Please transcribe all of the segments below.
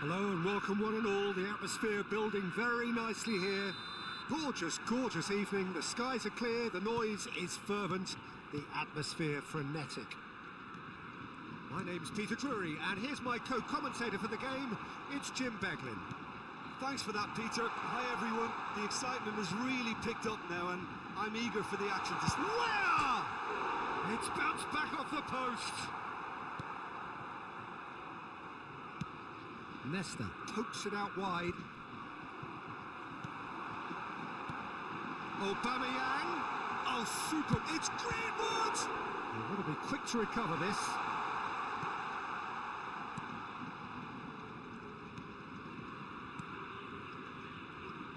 Hello and welcome one and all. The atmosphere building very nicely here. Gorgeous, gorgeous evening. The skies are clear, the noise is fervent, the atmosphere frenetic. My name's Peter Drury and here's my co-commentator for the game. It's Jim Beglin. Thanks for that, Peter. Hi everyone. The excitement has really picked up now and I'm eager for the action to start. Wow! It's bounced back off the post. Nesta pokes it out wide. Aubameyang. Oh, super. It's Greenwood! They want to be quick to recover this.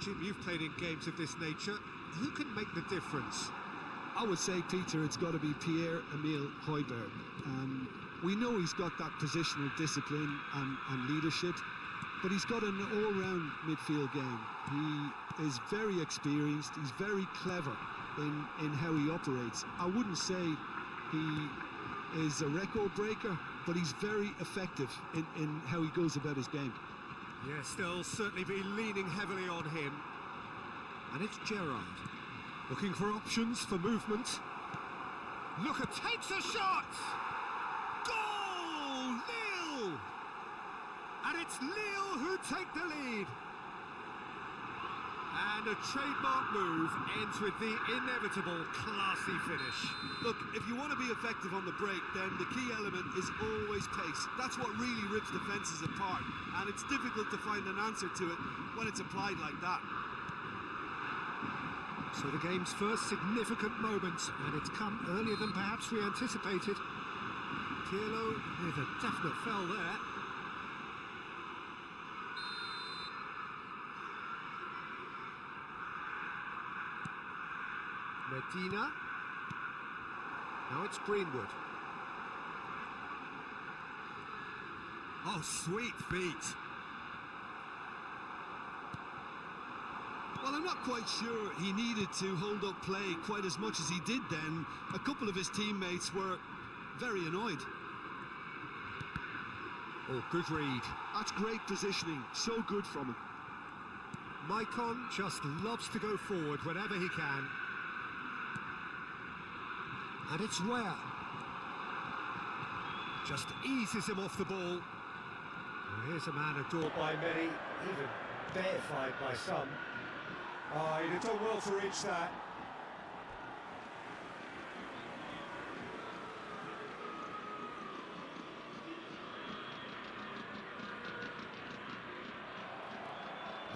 Jim, you've played in games of this nature. Who can make the difference? I would say, Peter, it's got to be Pierre-Emile Højbjerg. We know he's got that positional discipline and leadership, but he's got an all-round midfield game. He is very experienced, he's very clever in how he operates. I wouldn't say he is a record breaker, but he's very effective in how he goes about his game. Yes, they'll certainly be leaning heavily on him. And it's Gerrard, looking for options for movement. Looker takes a shot! Goal! Lille! And it's Lille who take the lead. And a trademark move ends with the inevitable classy finish. Look, if you want to be effective on the break, then the key element is always pace. That's what really rips defences apart, and it's difficult to find an answer to it when it's applied like that. So the game's first significant moment, and it's come earlier than perhaps we anticipated. Pirlo with a definite foul there. Medina. Now it's Greenwood. Oh, sweet feet. Well, I'm not quite sure he needed to hold up play quite as much as he did then. A couple of his teammates were very annoyed. Oh, good read. That's great positioning, so good from him. Maicon just loves to go forward whenever he can. And it's Rare. Just eases him off the ball. Well, here's a man adored by many, even deified by some. Oh, he'd have done well to reach that.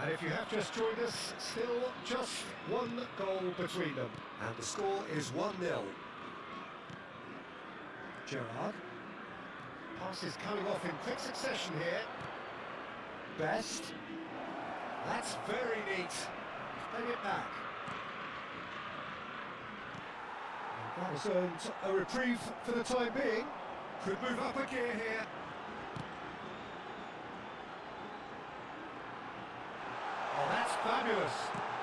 And if you have just joined us, still just one goal between them. And the score is 1-0. Gerrard. Pass is coming off in quick succession here. Best. That's very neat. Playing it back. And that has earned a reprieve for the time being. Could move up a gear here. Oh, that's fabulous.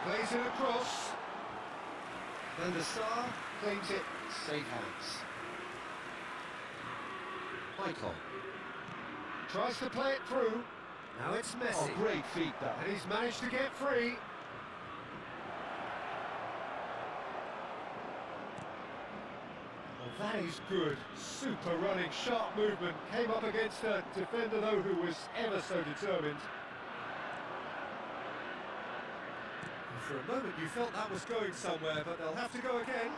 Plays it across. Then the star claims it safe hands. Maicon tries to play it through. Now it's Messi. Oh, great feet that. And he's managed to get free. Well, that is good. Super running, sharp movement. Came up against a defender, though, who was ever so determined. And for a moment, you felt that was going somewhere, but they'll have to go again.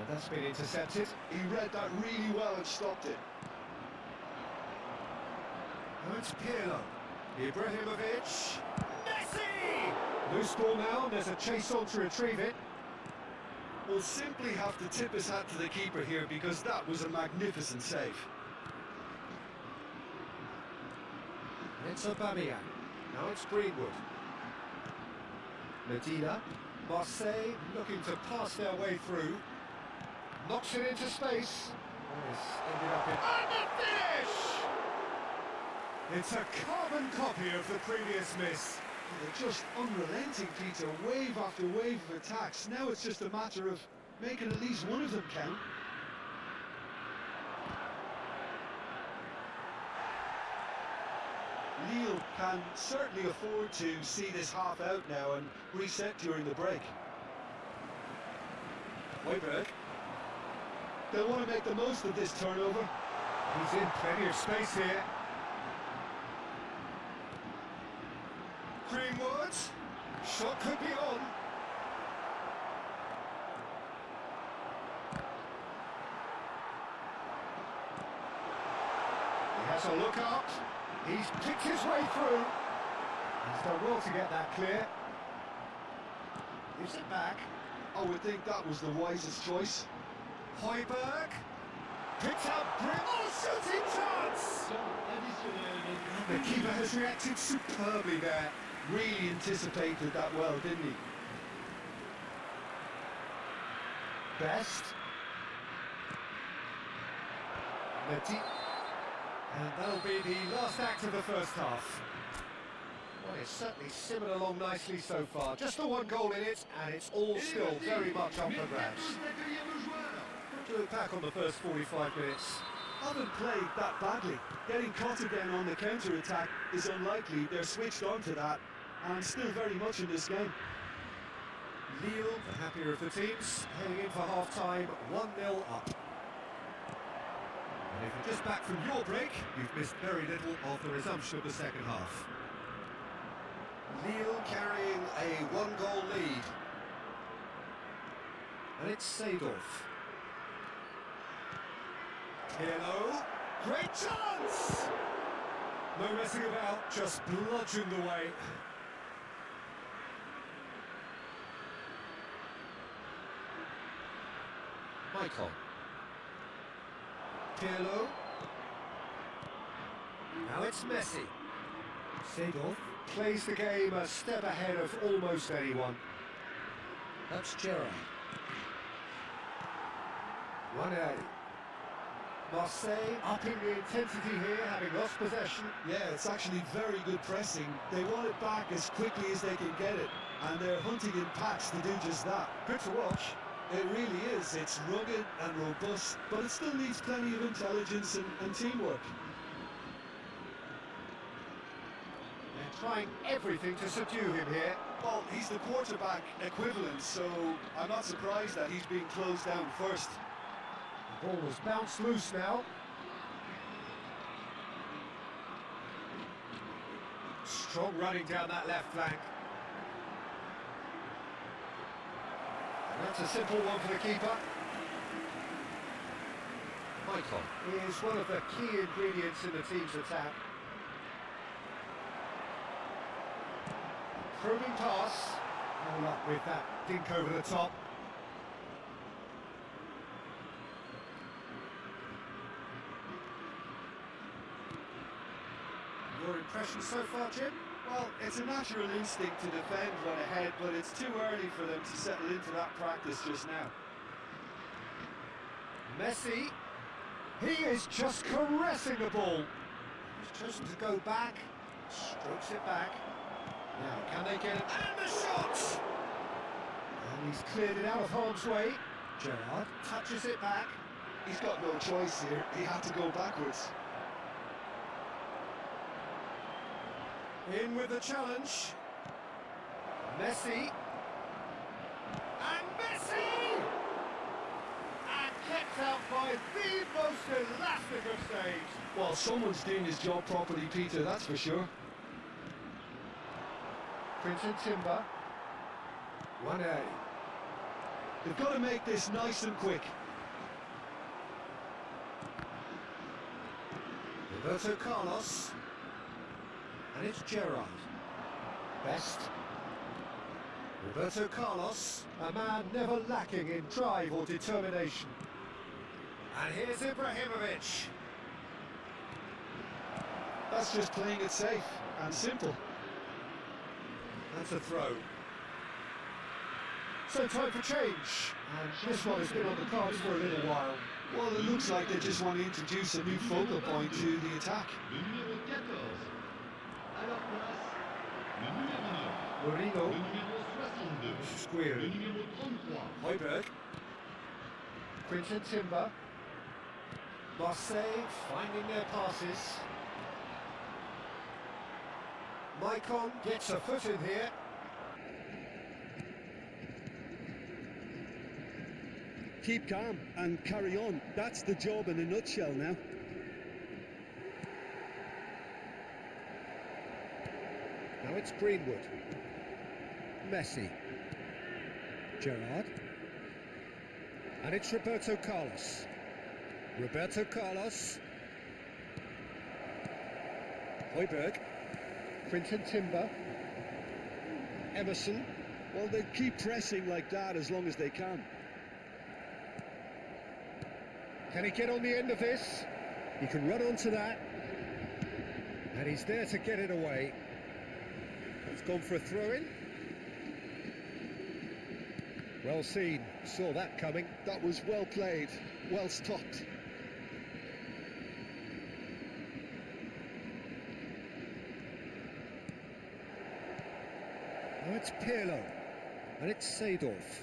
That's been intercepted. He read that really well and stopped it. Now it's Pirlo. Ibrahimovic. Messi! Loose ball now, there's a chase on to retrieve it. We'll simply have to tip his hat to the keeper here because that was a magnificent save. It's Aubameyang. Now it's Greenwood. Medina. Marseille looking to pass their way through. Knocks it into space. This ended up in... And the finish! It's a carbon copy of the previous miss. They're just unrelenting, Peter. Wave after wave of attacks. Now it's just a matter of making at least one of them count. Lille can certainly afford to see this half out now and reset during the break. Højbjerg. They'll want to make the most of this turnover. He's in plenty of space here. Greenwood. Shot could be on. He has a look up. He's picked his way through. He's done well to get that clear. Gives it back. I would think that was the wisest choice. Højbjerg. Picks out Brim. Oh, shooting chance! The keeper has reacted superbly there. Really anticipated that well, didn't he? Best. Medina. And that'll be the last act of the first half. Well, it's certainly simmered along nicely so far. Just the one goal in it, and it's all still very much up for grabs. To look back on the first 45 minutes. Haven't played that badly. Getting caught again on the counter-attack is unlikely. They're switched on to that, and still very much in this game. Lille, the happier of the teams, heading in for half-time, 1-0 up. And if you're just back from your break, you've missed very little of the resumption of the second half. Lille carrying a one-goal lead. And it's Seedorf. Hello, great chance! No messing about, just bludgeoned away. Michael. Pirlo. Now it's Messi. Seedorf plays the game a step ahead of almost anyone. That's Gerrard. One out. Marseille upping the intensity here, having lost possession. Yeah, it's actually very good pressing. They want it back as quickly as they can get it, and they're hunting in packs to do just that. Good to watch. It really is. It's rugged and robust, but it still needs plenty of intelligence and teamwork. They're trying everything to subdue him here. Well, he's the quarterback equivalent, so I'm not surprised that he's being closed down first. The ball was bounced loose now. Strong running down that left flank. And that's a simple one for the keeper. Michael is one of the key ingredients in the team's attack. Probing pass. No luck with that dink over the top. Your impression so far, Jim? Well, it's a natural instinct to defend run ahead, but it's too early for them to settle into that practice just now. Messi, he is just caressing the ball. He's chosen to go back, strokes it back. Now, can they get it? And the shot! And he's cleared it out of harm's way. Gerrard touches it back. He's got no choice here. He had to go backwards. In with the challenge. Messi. And Messi! And kept out by the most elastic of saves. Well, someone's doing his job properly, Peter, that's for sure. Quinton Timber. 1A. They've got to make this nice and quick. Roberto Carlos. And it's Gerrard. Best. Roberto Carlos, a man never lacking in drive or determination. And here's Ibrahimovic. That's just playing it safe and simple. That's a throw. So time for change. And this one has been on the cards for a little while. Well, it looks like they just want to introduce a new focal point to the attack. Mourinho. Square. Højbjerg. Quinton Timber. Marseille finding their passes. Maicon gets a foot in here. Keep calm and carry on. That's the job in a nutshell now. Now it's Greenwood. Messi. Gerrard. And it's Roberto Carlos. Roberto Carlos. Højbjerg. Quinton Timber. Emerson. Well, they keep pressing like that as long as they can. Can he get on the end of this? He can run onto that. And he's there to get it away. It's gone for a throw-in. Well seen. Saw that coming. That was well played. Well stopped. Now it's Pirlo. And it's Seedorf.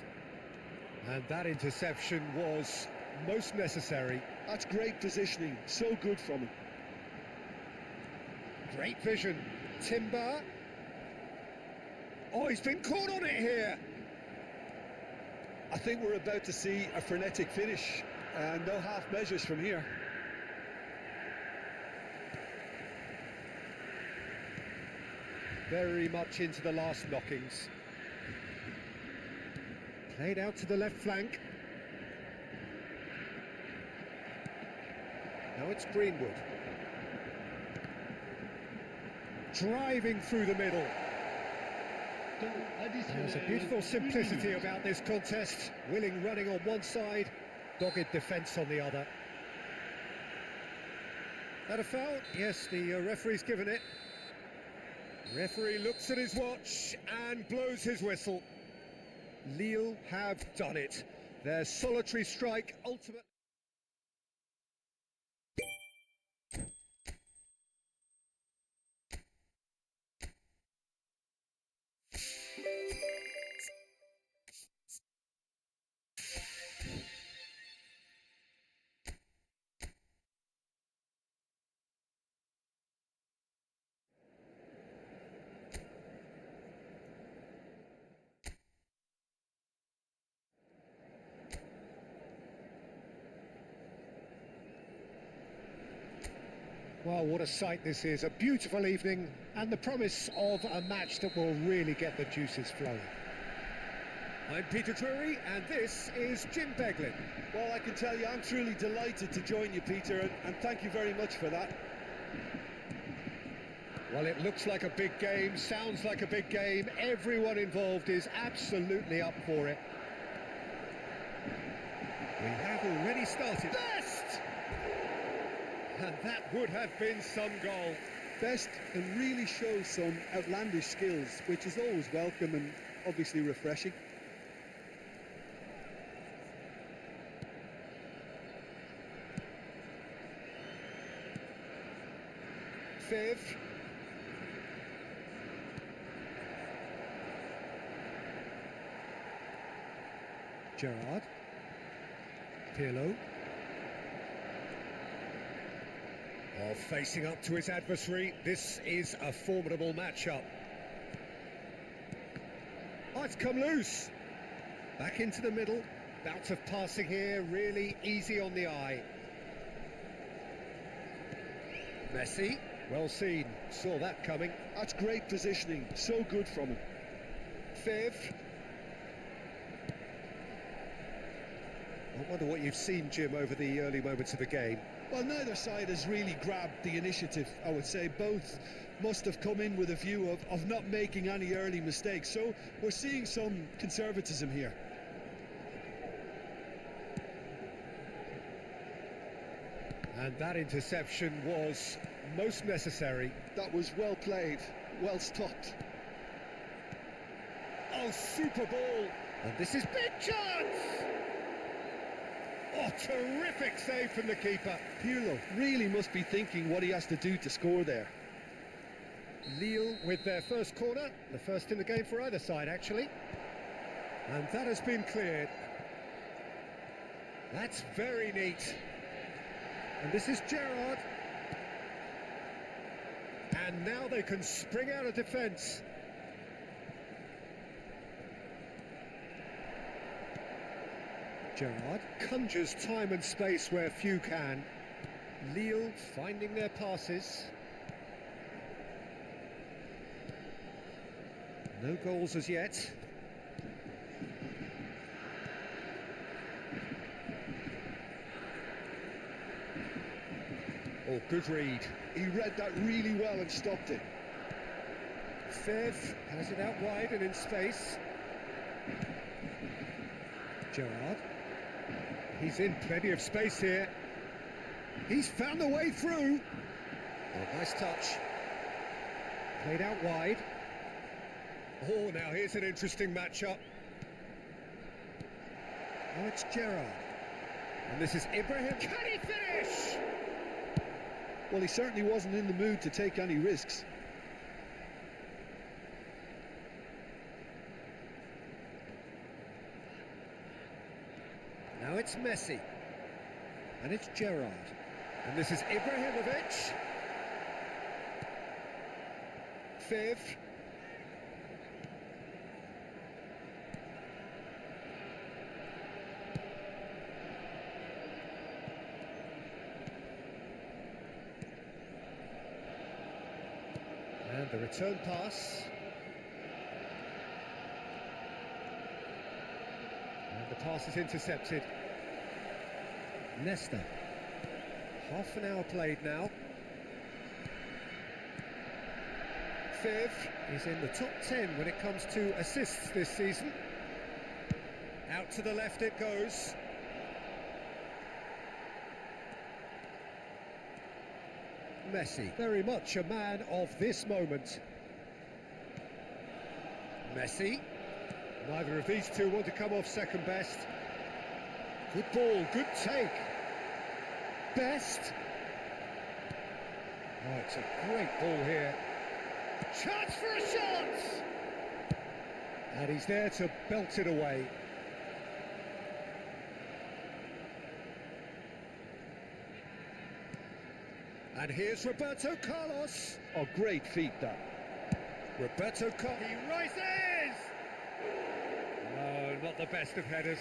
And that interception was most necessary. That's great positioning. So good from him. Great vision. Timber. Oh, he's been caught on it here. I think we're about to see a frenetic finish. No half measures from here. Very much into the last knockings. Played out to the left flank. Now it's Greenwood. Driving through the middle. There's a beautiful simplicity about this contest. Willing running on one side, dogged defence on the other. That a foul? Yes, the referee's given it. Referee looks at his watch and blows his whistle. Lille have done it. Their solitary strike ultimate. Well, what a sight this is. A beautiful evening and the promise of a match that will really get the juices flowing. I'm Peter Drury and this is Jim Beglin. Well, I can tell you I'm truly delighted to join you, Peter, and thank you very much for that. Well, it looks like a big game, sounds like a big game. Everyone involved is absolutely up for it. We have already started. Best! And that would have been some goal. Best and really shows some outlandish skills, which is always welcome and obviously refreshing. Fifth. Gerrard. Pirlo. Oh, facing up to his adversary, this is a formidable matchup. Oh, it's come loose. Back into the middle. Bout of passing here, really easy on the eye. Messi, well seen, saw that coming. That's great positioning, so good from him. Fifth. I wonder what you've seen, Jim, over the early moments of the game. Well, neither side has really grabbed the initiative, I would say. Both must have come in with a view of not making any early mistakes. So we're seeing some conservatism here. And that interception was most necessary. That was well played, well stopped. Oh, super ball! And this is big chance! Oh, terrific save from the keeper. Pirlo really must be thinking what he has to do to score there. Lille with their first corner, the first in the game for either side, actually. And that has been cleared. That's very neat. And this is Gerrard. And now they can spring out of defence. Gerrard conjures time and space where few can. Lille finding their passes. No goals as yet. Oh, good read. He read that really well and stopped it. Fev has it out wide and in space. Gerrard. He's in plenty of space here. He's found a way through. Oh, nice touch. Played out wide. Oh, now here's an interesting matchup. Oh, it's Gerrard. And this is Ibrahim. Can he finish? Well, he certainly wasn't in the mood to take any risks. Now it's Messi. And it's Gerrard. And this is Ibrahimovic. Fev. And the return pass. And the pass is intercepted. Nesta. Half an hour played now. Fev is in the top 10 when it comes to assists this season. Out to the left it goes. Messi, very much a man of this moment. Messi. Neither of these two want to come off second best. Good ball, good take. Best. Oh, it's a great ball here. Chance for a shot! And he's there to belt it away. And here's Roberto Carlos. Oh, great feat that. Roberto Carlos, he rises! No, not the best of headers.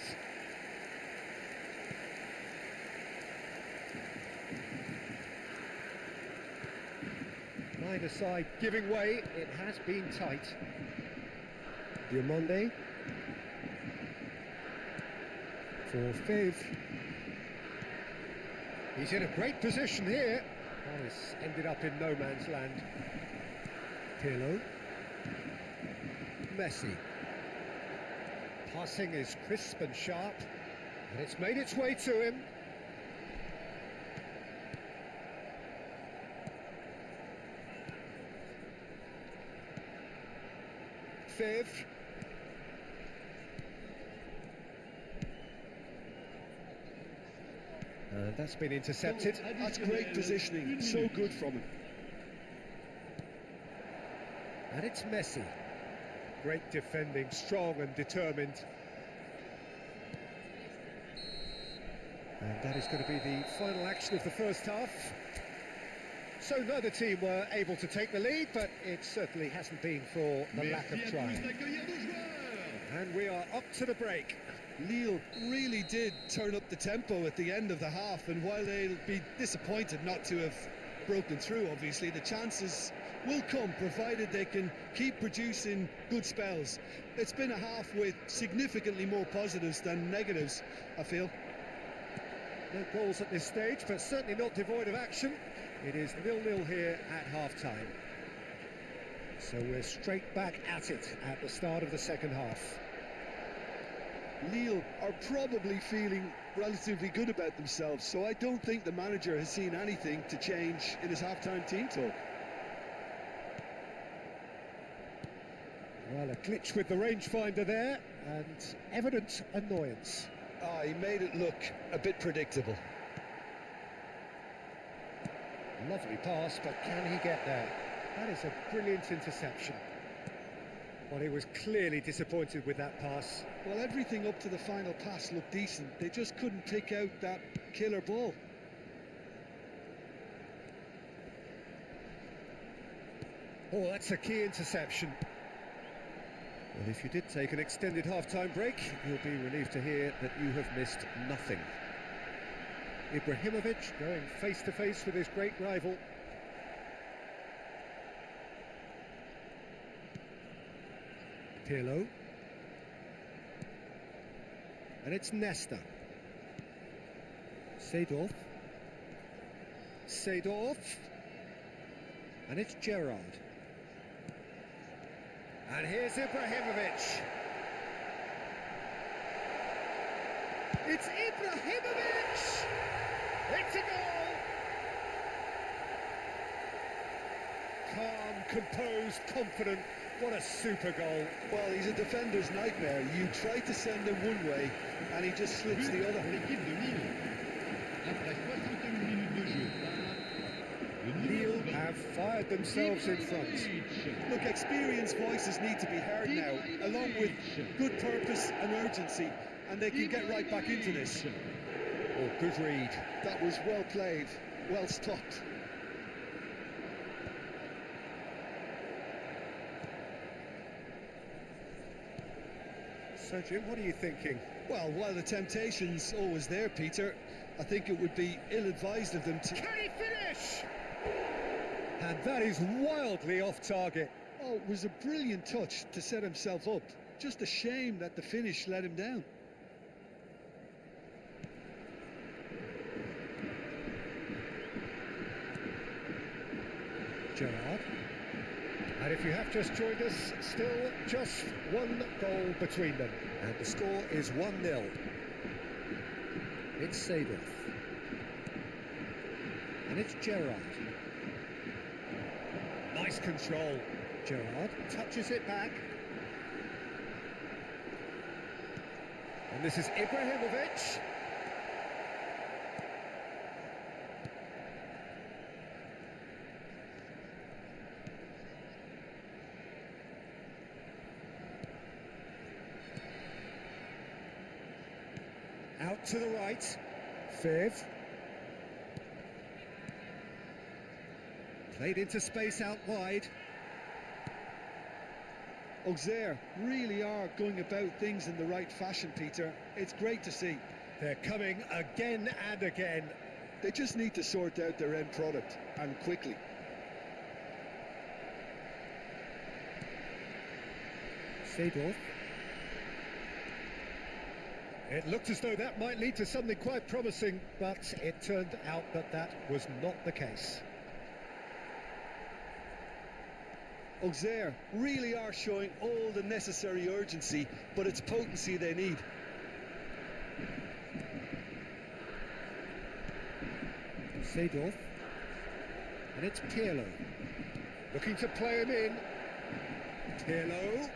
Line aside, giving way, it has been tight. Diomande. For Fev. He's in a great position here. Oh, it's ended up in no man's land. Pirlo. Messi. Passing is crisp and sharp, and it's made its way to him. Fev. And that's been intercepted. That's great positioning, so good from him. And it's Messi. Great defending, strong and determined. And that is going to be the final action of the first half. So neither team were able to take the lead, but it certainly hasn't been for the lack of trying. And we are up to the break. Lille really did turn up the tempo at the end of the half, and while they'll be disappointed not to have broken through, obviously, the chances will come, provided they can keep producing good spells. It's been a half with significantly more positives than negatives, I feel. No goals at this stage, but certainly not devoid of action. It is 0-0 here at half-time. So we're straight back at it at the start of the second half. Lille are probably feeling relatively good about themselves, so I don't think the manager has seen anything to change in his half-time team talk. Well, a glitch with the rangefinder there, and evident annoyance. He made it look a bit predictable. Lovely pass, but can he get there? That is a brilliant interception. Well, he was clearly disappointed with that pass. Well, everything up to the final pass looked decent. They just couldn't pick out that killer ball. Oh, that's a key interception. Well, if you did take an extended half-time break, you'll be relieved to hear that you have missed nothing. Ibrahimovic going face-to-face with his great rival. Pirlo. And it's Nesta. Seedorf. And it's Gerrard. And here's Ibrahimovic. It's Ibrahimovic! It's a goal! Calm, composed, confident. What a super goal. Well, he's a defender's nightmare. You try to send him one way, and he just slips the other. Lille have fired themselves in front. Look, experienced voices need to be heard now, along with good purpose and urgency, and they can get right back into this. Oh, good read. That was well played, well stopped. So, Jim, what are you thinking? Well, while the temptation's always there, Peter, I think it would be ill-advised of them to... Can he finish? And that is wildly off target. Oh, it was a brilliant touch to set himself up. Just a shame that the finish let him down. Gerrard. And if you have just joined us, still just one goal between them. And the score is 1-0. It's Seedorf. And it's Gerrard. Nice control. Gerrard touches it back. And this is Ibrahimovic. Out to the right. Fev. Played into space out wide. Auxerre really are going about things in the right fashion, Peter. It's great to see. They're coming again and again. They just need to sort out their end product, and quickly. Seedorf. It looked as though that might lead to something quite promising, but it turned out that that was not the case. Auxerre really are showing all the necessary urgency, but it's potency they need. Seedorf. And it's Pirlo. Looking to play him in. Pirlo.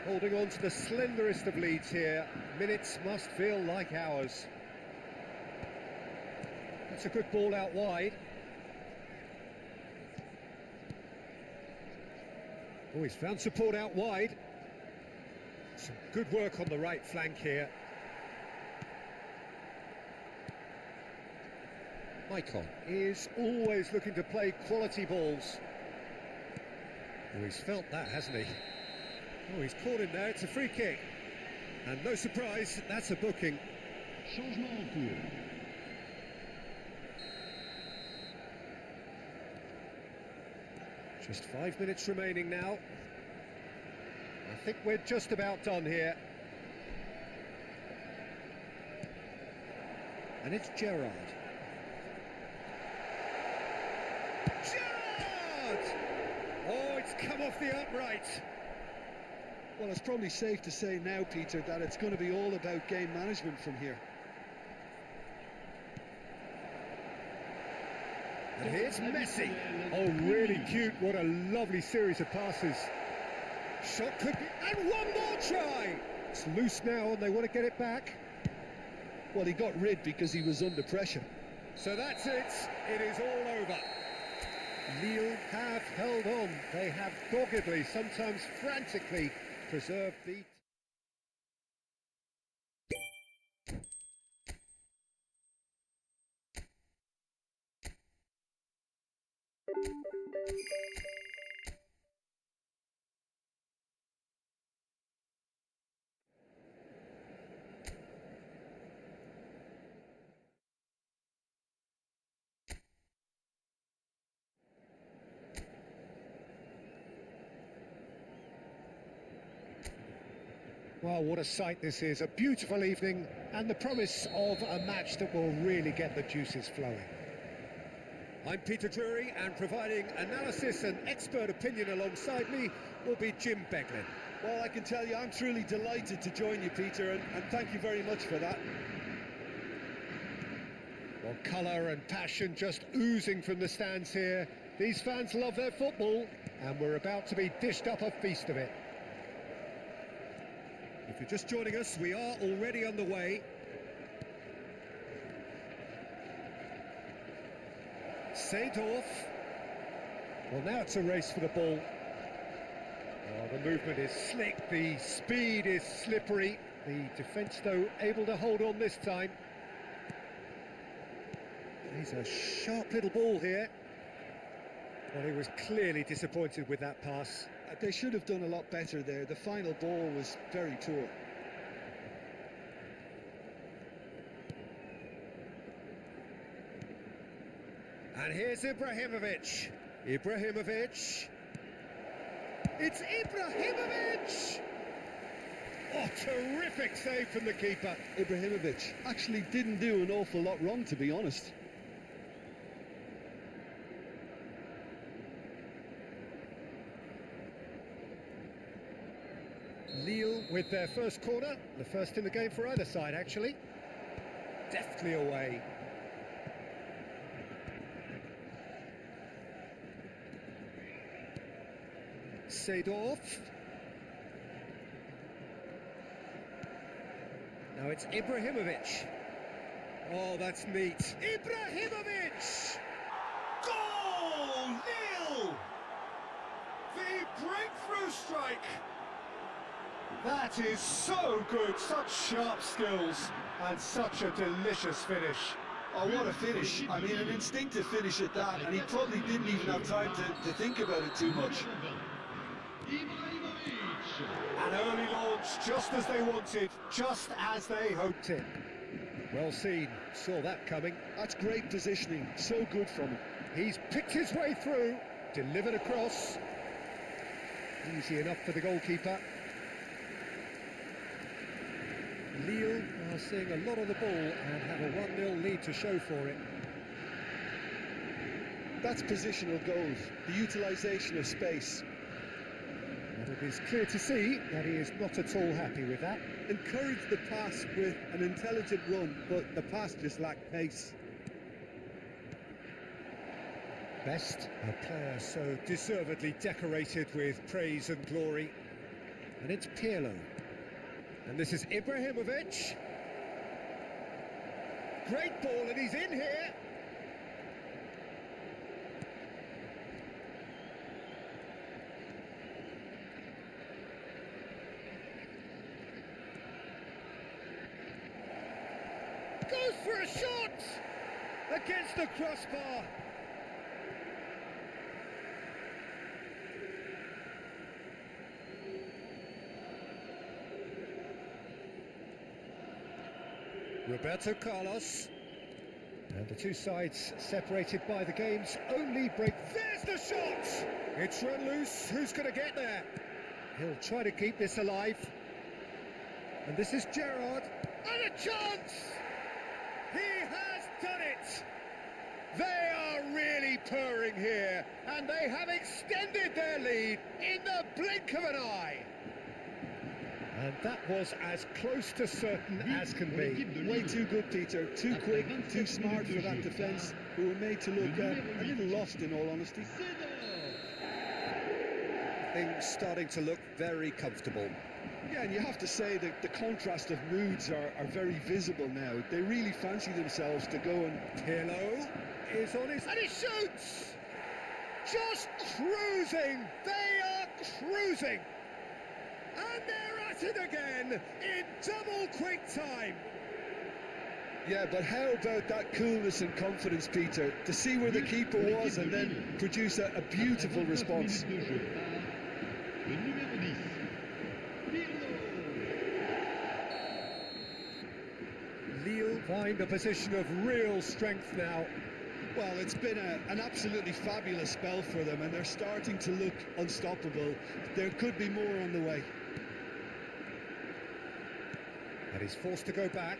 Holding on to the slenderest of leads here. Minutes must feel like hours. That's a good ball out wide. Oh, he's found support out wide. Some good work on the right flank here. Maicon is always looking to play quality balls. Oh, he's felt that, hasn't he? Oh, he's caught him there. It's a free kick. And no surprise, that's a booking. Changement en cours. Just 5 minutes remaining now. I think we're just about done here. And it's Gerrard. Gerrard! come off the upright. Well, it's probably safe to say now, Peter, that it's going to be all about game management from here. And here's Messi. Oh, really cute. What a lovely series of passes. Shot could be... And one more try! It's loose now and they want to get it back. Well, he got rid because he was under pressure. So that's it. It is all over. Lille have held on. They have doggedly, sometimes frantically, preserved the... Well, what a sight this is. A beautiful evening and the promise of a match that will really get the juices flowing. I'm Peter Drury, and providing analysis and expert opinion alongside me will be Jim Beglin. Well, I can tell you I'm truly delighted to join you, Peter, and thank you very much for that. Well, colour and passion just oozing from the stands here. These fans love their football, and we're about to be dished up a feast of it. If you're just joining us, we are already underway. Seedorf. Well, now it's a race for the ball. Oh, the movement is slick, the speed is slippery. The defence, though, able to hold on this time. He's a sharp little ball here. Well, he was clearly disappointed with that pass. They should have done a lot better there. The final ball was very poor. And here's Ibrahimovic. Ibrahimovic. It's Ibrahimovic! Oh, terrific save from the keeper. Ibrahimovic actually didn't do an awful lot wrong, to be honest. Lille with their first corner, the first in the game for either side, actually. Deftly away. Seedorf. Now it's Ibrahimovic. Oh, that's neat. Ibrahimovic! Goal! Lille! The breakthrough strike! That is so good, such sharp skills and such a delicious finish. Oh, what a finish. I mean, an instinctive finish at that, and he probably didn't even have time to think about it too much. An early launch, just as they wanted, just as they hoped it. Well seen, saw that coming. That's great positioning, so good from him. He's picked his way through, delivered across. Easy enough for the goalkeeper. Lille are seeing a lot of the ball and have a 1-0 lead to show for it. That's positional goals, the utilisation of space. And it is clear to see that he is not at all happy with that. Encouraged the pass with an intelligent run, but the pass just lacked pace. Best, a player so deservedly decorated with praise and glory. And it's Pirlo. And this is Ibrahimovic. Great ball, and he's in here. Goes for a shot! Against the crossbar. Roberto Carlos. And the two sides separated by the game's only break. There's the shot! It's run loose. Who's going to get there? He'll try to keep this alive. And this is Gerrard. And a chance! He has done it! They are really purring here, and they have extended their lead in the blink of an eye. And that was as close to certain as can be. Way too good, Peter. Too quick, too smart for that defence, who were made to look a little lost, in all honesty. Things starting to look very comfortable. Yeah, and you have to say that the contrast of moods are very visible now. They really fancy themselves to go and... Pirlo is on his... and he shoots! Just cruising! They are cruising! And they're at it again in double quick time. Yeah, but how about that coolness and confidence, Peter, to see where the keeper was and then produce a beautiful response. Lille find a position of real strength now. Well, it's been an absolutely fabulous spell for them, and they're starting to look unstoppable. There could be more on the way. And he's forced to go back.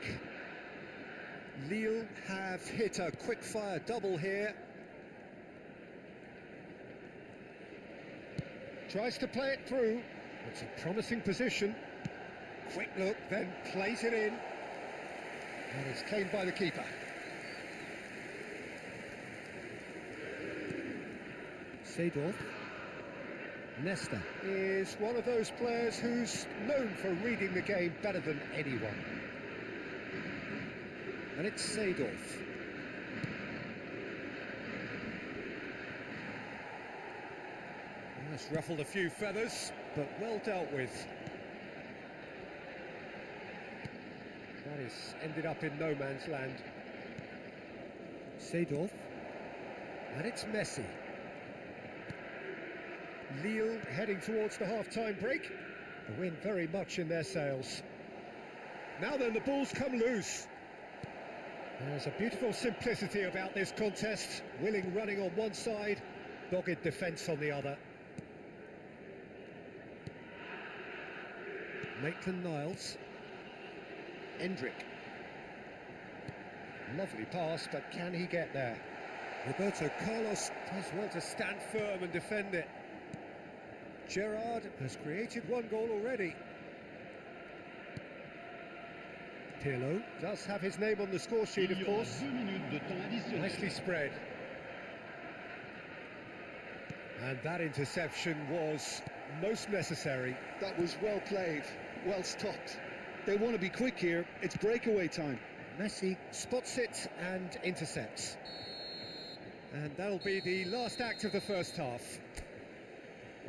Lille have hit a quick-fire double here. Tries to play it through. It's a promising position. Quick look, then plays it in. And it's claimed by the keeper. Seedorf. Nesta is one of those players who's known for reading the game better than anyone. And it's Seedorf. That's ruffled a few feathers, but well dealt with. That is ended up in no man's land. Seedorf. And it's Messi. Lille heading towards the half-time break. The wind very much in their sails. Now then, the ball's come loose. There's a beautiful simplicity about this contest. Willing running on one side, dogged defence on the other. Maitland-Niles. Endrick. Lovely pass, but can he get there? Roberto Carlos does well to stand firm and defend it. Gerrard has created one goal already. Pirlo does have his name on the score sheet, of course. Nicely spread. And that interception was most necessary. That was well played, well stopped. They want to be quick here. It's breakaway time. Messi spots it and intercepts. And that'll be the last act of the first half.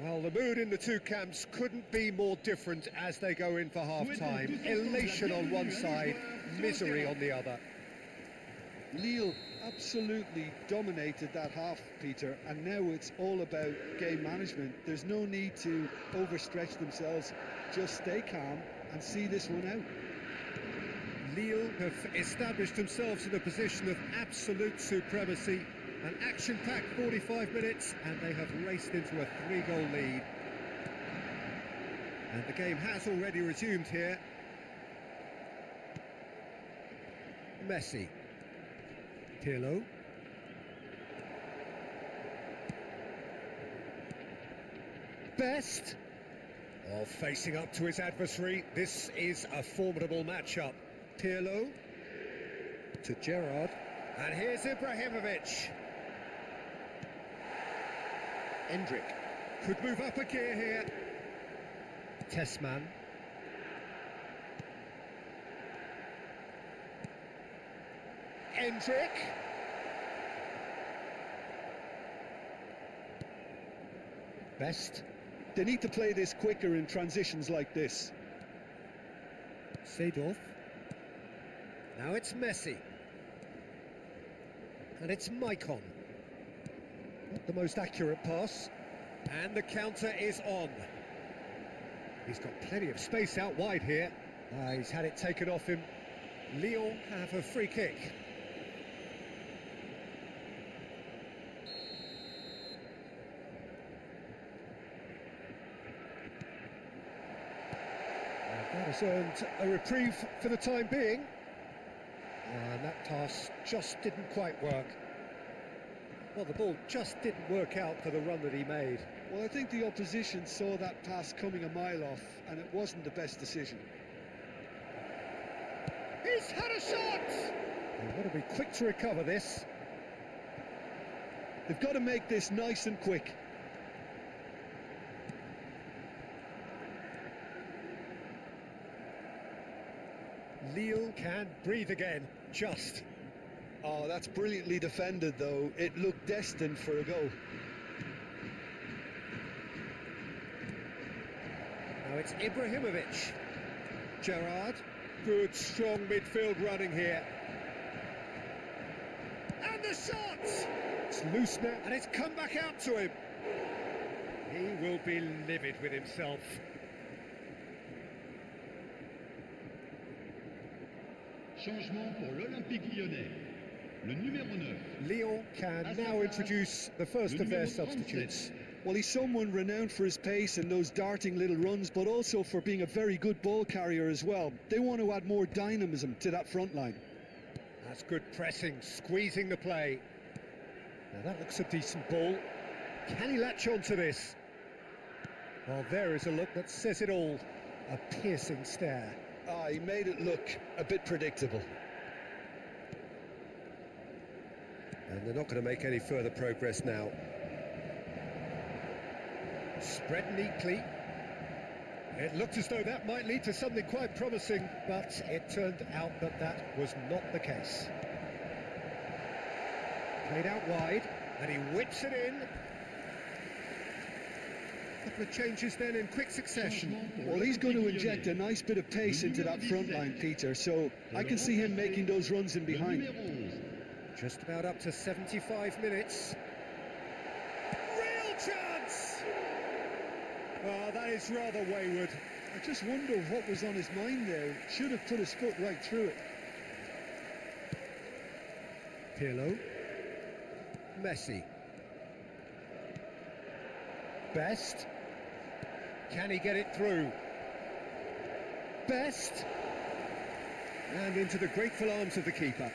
Well, the mood in the two camps couldn't be more different as they go in for half-time. Elation on one side, misery on the other. Lille absolutely dominated that half, Peter, and now it's all about game management. There's no need to overstretch themselves. Just stay calm and see this one out. Lille have established themselves in a position of absolute supremacy. An action-packed 45 minutes, and they have raced into a 3-goal lead. And the game has already resumed here. Messi. Pirlo. Best. Oh, facing up to his adversary. This is a formidable matchup. Pirlo. To Gerrard. And here's Ibrahimovic. Endrick could move up a gear here. Tessman. Endrick. Best. They need to play this quicker in transitions like this. Seedorf. Now it's Messi. And it's Maicon. Not the most accurate pass. And the counter is on. He's got plenty of space out wide here. He's had it taken off him. Lyon have a free kick. And that has earned a reprieve for the time being. And that pass just didn't quite work. Well, the ball just didn't work out for the run that he made. Well, I think the opposition saw that pass coming a mile off, and it wasn't the best decision. He's had a shot! They've got to be quick to recover this. They've got to make this nice and quick. Lille can breathe again, just. Oh, that's brilliantly defended, though. It looked destined for a goal. Now it's Ibrahimovic. Gerrard. Good, strong midfield running here. And the shot! It's loose now, and it's come back out to him. He will be livid with himself. Changement pour l'Olympique Lyonnais. Le numéro 9. Lyon can now introduce the first of their substitutes. Well, he's someone renowned for his pace and those darting little runs, but also for being a very good ball carrier as well. They want to add more dynamism to that front line. That's good pressing, squeezing the play. Now that looks a decent ball. Can he latch on to this? Well, there is a look that says it all. A piercing stare. Ah, he made it look a bit predictable. And they're not going to make any further progress now. Spread neatly. It looked as though that might lead to something quite promising, but it turned out that that was not the case. Played out wide, and he whips it in. A couple of changes then in quick succession. Well, he's going to inject a nice bit of pace into that front line, Peter, so I can see him making those runs in behind. Just about up to 75 minutes. Real chance! Well, that is rather wayward. I just wonder what was on his mind there. Should have put his foot right through it. Pirlo. Messi. Best. Can he get it through? Best. And into the grateful arms of the keeper.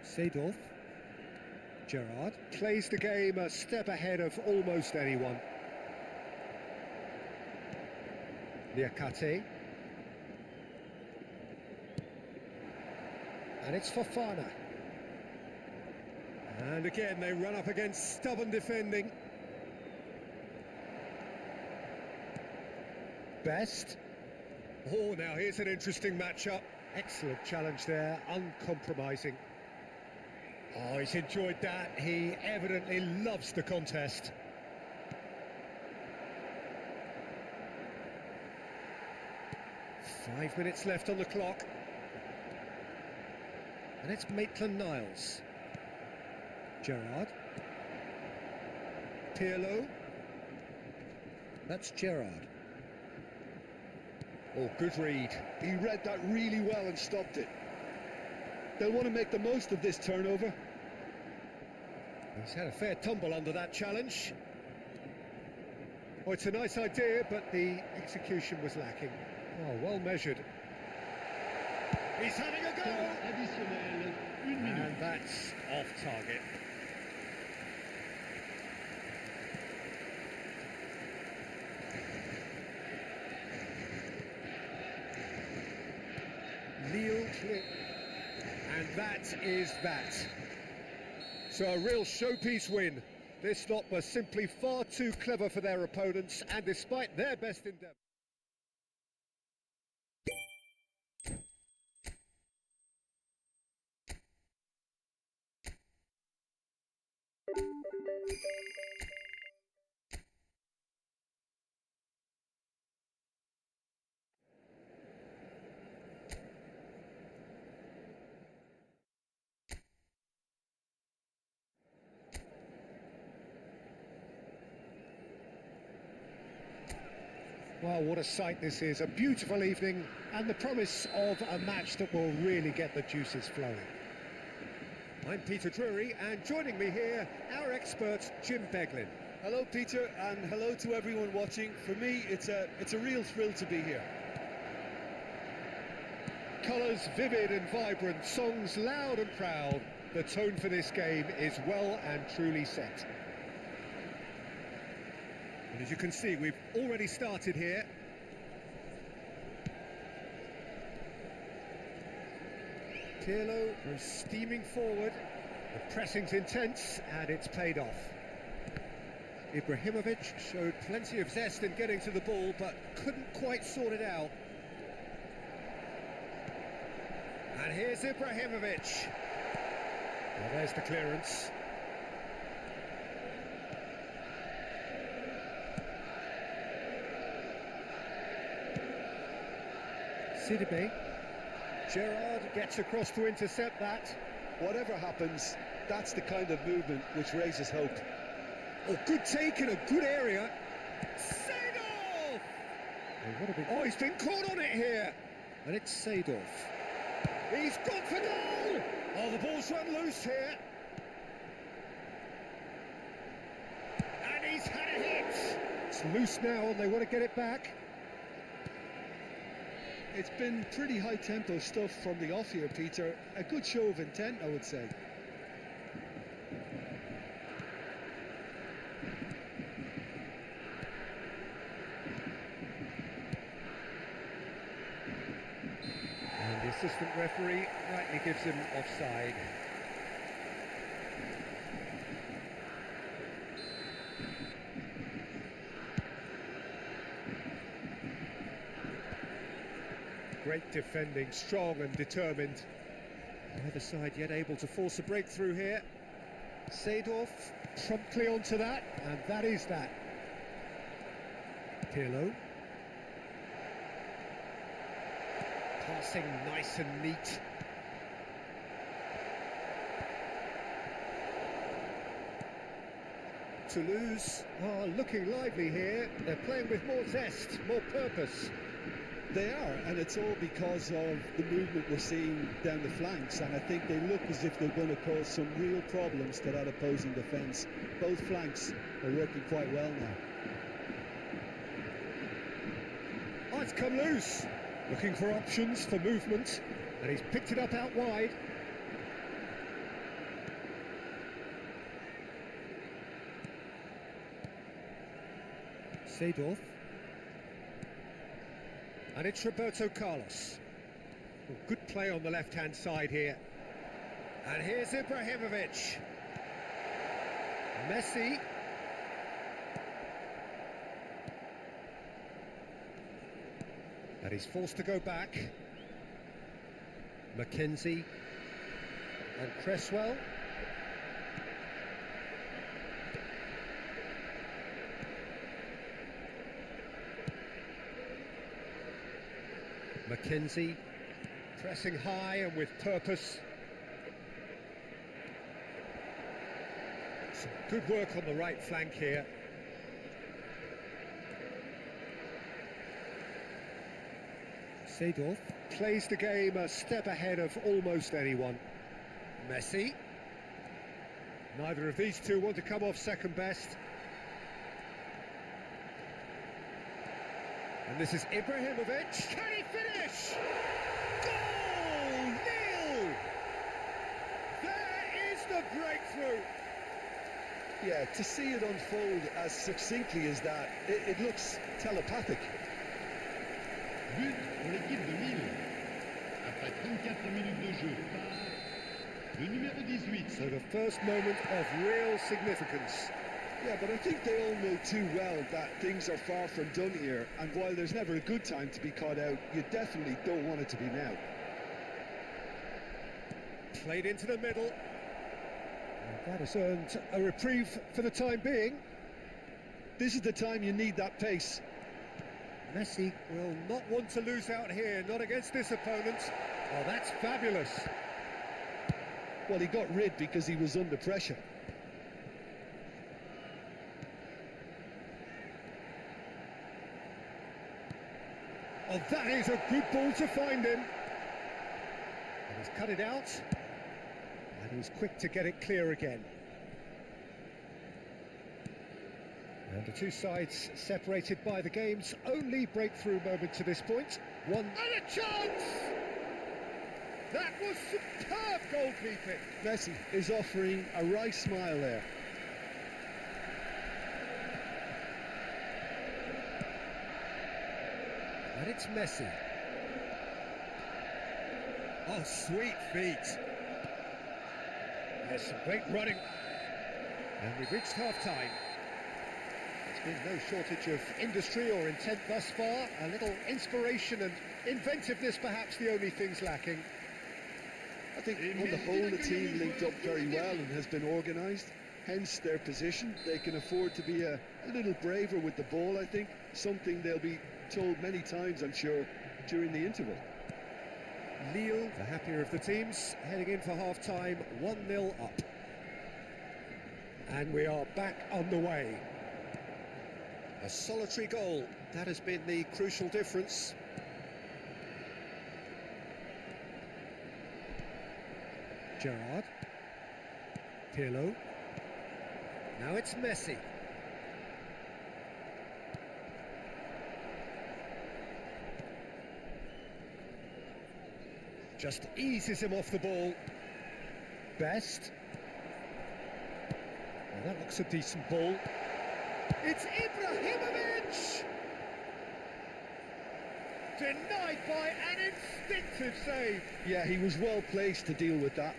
Seedorf. Gerrard plays the game a step ahead of almost anyone. Niakate. And it's Fofana. And again they run up against stubborn defending. Best. Oh, now here's an interesting matchup. Excellent challenge there, uncompromising. Oh, he's enjoyed that. He evidently loves the contest. Five minutes left on the clock. And it's Maitland-Niles. Gerrard. Pirlo. That's Gerrard. Oh, good read. He read that really well and stopped it. They'll want to make the most of this turnover. He's had a fair tumble under that challenge. Oh, it's a nice idea, but the execution was lacking. Oh, well measured. He's having a go! Additionnel, 1 minute. And that's off target. Lille clear. And that is that. So a real showpiece win. This lot was simply far too clever for their opponents, and despite their best endeavour. Well, what a sight this is. A beautiful evening and the promise of a match that will really get the juices flowing. I'm Peter Drury, and joining me here, our expert, Jim Beglin. Hello, Peter, and hello to everyone watching. For me, it's a real thrill to be here. Colours vivid and vibrant, songs loud and proud. The tone for this game is well and truly set. And as you can see, we've already started here. Pirlo goes steaming forward. The pressing's intense and it's paid off. Ibrahimovic showed plenty of zest in getting to the ball, but couldn't quite sort it out. And here's Ibrahimovic. Well, there's the clearance. Sidibe. Gerrard gets across to intercept that. Whatever happens, that's the kind of movement which raises hope. Oh, good take in a good area. Seedorf! Oh, he's been caught on it here. And it's Seedorf. He's gone for goal! Oh, the ball's run loose here. And he's had a hit. It's loose now and they want to get it back. It's been pretty high-tempo stuff from the off here, Peter. A good show of intent, I would say. And the assistant referee rightly gives him offside. Great defending, strong and determined. Neither side yet able to force a breakthrough here. Seedorf promptly onto that, and that is that. Pirlo. Passing nice and neat. Toulouse are looking lively here. They're playing with more zest, more purpose. They are, and it's all because of the movement we're seeing down the flanks, and I think they look as if they're going to cause some real problems to that opposing defence. Both flanks are working quite well now. Oh, it's come loose. Looking for options for movement, and he's picked it up out wide. Seedorf. And it's Roberto Carlos. Well, good play on the left-hand side here. And here's Ibrahimovic. Messi. And he's forced to go back. Mackenzie. And Cresswell. Mackenzie, pressing high and with purpose. Some good work on the right flank here. Seedorf plays the game a step ahead of almost anyone. Messi. Neither of these two want to come off second best. And this is Ibrahimovic. Can he finish? Goal! Nil! There is the breakthrough. Yeah, to see it unfold as succinctly as that, it looks telepathic. But pour l'équipe de Lille. Après 34 minutes de jeu par le numéro 18. So the first moment of real significance. Yeah, but I think they all know too well that things are far from done here, and while there's never a good time to be caught out, you definitely don't want it to be now. Played into the middle. And that has earned a reprieve for the time being. This is the time you need that pace. Messi will not want to lose out here, not against this opponent. Oh, that's fabulous. Well, he got rid because he was under pressure. Oh, that is a good ball to find him. And he's cut it out. And he's quick to get it clear again. And the two sides separated by the game's only breakthrough moment to this point. One and a chance! That was superb goalkeeping. Messi is offering a wry smile there. And it's Messi. Oh, sweet feet. There's some great running. And we've reached half-time. There's been no shortage of industry or intent thus far. A little inspiration and inventiveness, perhaps the only things lacking. I think on the whole the team linked up very well and has been organised, hence their position. They can afford to be a little braver with the ball, I think, something they'll be told many times, I'm sure, during the interval. Lille, the happier of the teams, heading in for half-time, 1-0 up. And we are back on the way. A solitary goal, that has been the crucial difference. Gerrard. Pirlo. Now it's Messi. Just eases him off the ball. Best. Well, that looks a decent ball. It's Ibrahimovic! Denied by an instinctive save. Yeah, he was well placed to deal with that.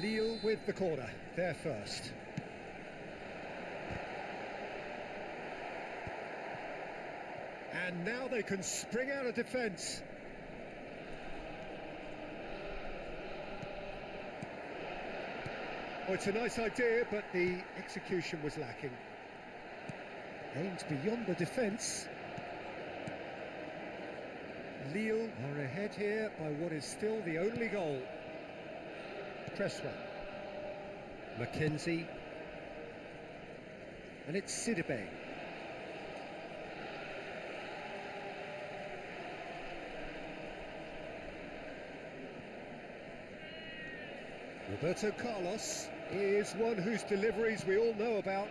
Lille with the corner, they're first. And now they can spring out of defence. Oh, it's a nice idea, but the execution was lacking. Aimed beyond the defence. Lille are ahead here by what is still the only goal. Cresswell. Mackenzie. And it's Sidibe. Roberto Carlos is one whose deliveries we all know about.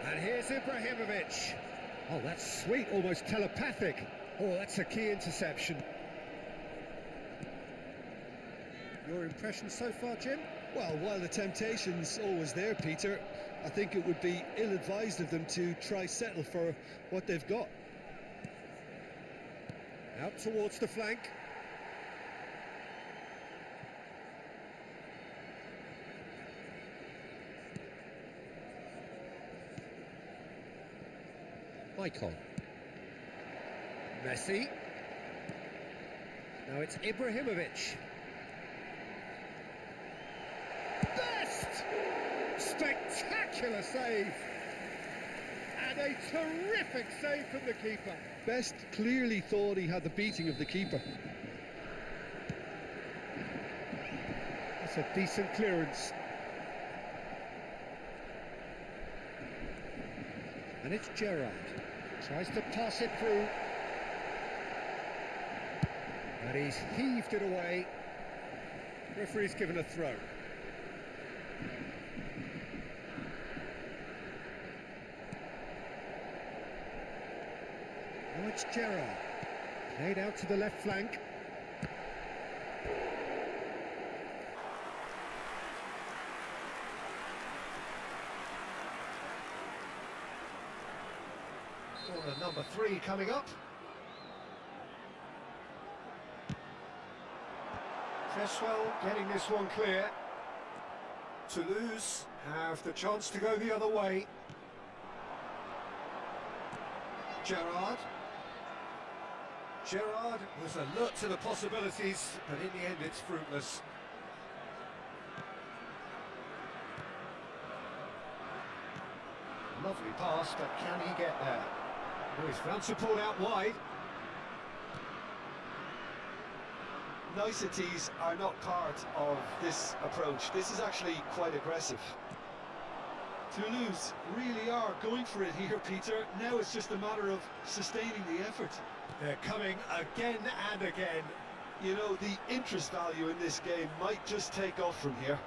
And here's Ibrahimovic. Oh, that's sweet, almost telepathic. Oh, that's a key interception. Your impression so far, Jim? Well, while the temptation's always there, Peter, I think it would be ill-advised of them to try settle for what they've got. Out towards the flank. Icon. Messi. Now it's Ibrahimovic. Best! Spectacular save! And a terrific save from the keeper. Best clearly thought he had the beating of the keeper. That's a decent clearance. And it's Gerrard. Tries to pass it through. And he's heaved it away. Referee's given a throw. Now it's Gerrard. Played out to the left flank. Corner number 3 coming up. Cresswell getting this one clear. Toulouse have the chance to go the other way. Gerrard. Gerrard was alert to the possibilities, but in the end it's fruitless. Lovely pass, but can he get there? Oh, he's found support out wide. Niceties are not part of this approach. This is actually quite aggressive. Toulouse really are going for it here, Peter. Now it's just a matter of sustaining the effort. They're coming again and again. You know, the interest value in this game might just take off from here.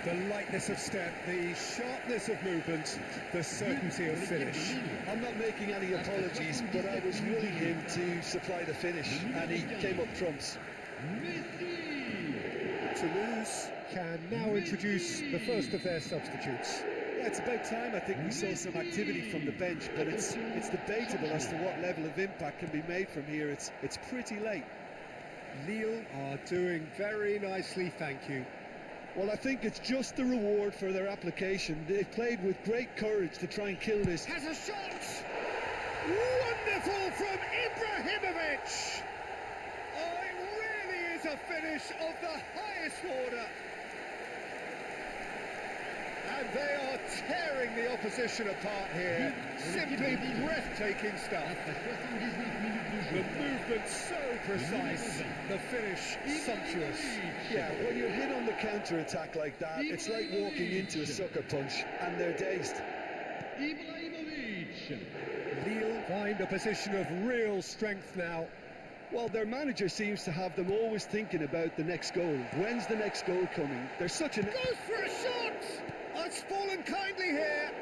The lightness of step, the sharpness of movement, the certainty of finish. I'm not making any apologies, but I was willing him to supply the finish, and he came up trumps. Toulouse can now introduce the first of their substitutes. Yeah, it's about time I think we saw some activity from the bench, but it's debatable as to what level of impact can be made from here. It's pretty late. Lille are doing very nicely, thank you. Well, I think it's just the reward for their application. They've played with great courage to try and kill this. Has a shot! Wonderful from Ibrahimovic! Oh, it really is a finish of the highest order. And they are tearing the opposition apart here. Simply breathtaking stuff. The movement so precise, the finish sumptuous. Yeah, when you're hit on the counter-attack like that, it's like walking into a sucker punch, and they're dazed. Ibrahimovic. Lille find a position of real strength now. Well, their manager seems to have them always thinking about the next goal. When's the next goal coming? They're such an... Goes for a shot! Oh, it's fallen kindly here.